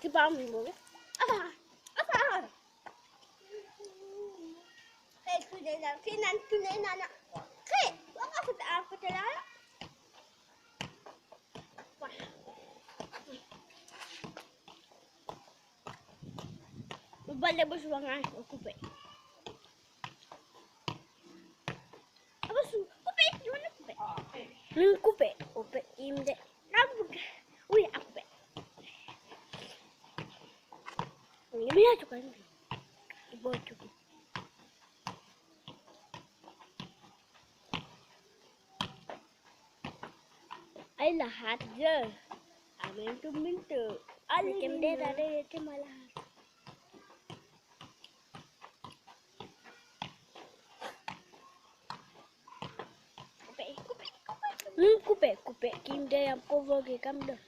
Kipamli mo. Apa? Apa? Hey, tunay na. Hey, wala ko ako talaga. Balabos mga kupe. Apa su? Kupe, gimana kupe? Kupe, kupe, imde. Uy, kupe. Ini aja kan. Ibu cukup. Ay lahat dyan. Amin tuminto. Alikim din ada itu malah. Kupe. Kim day am cover ke kam dah.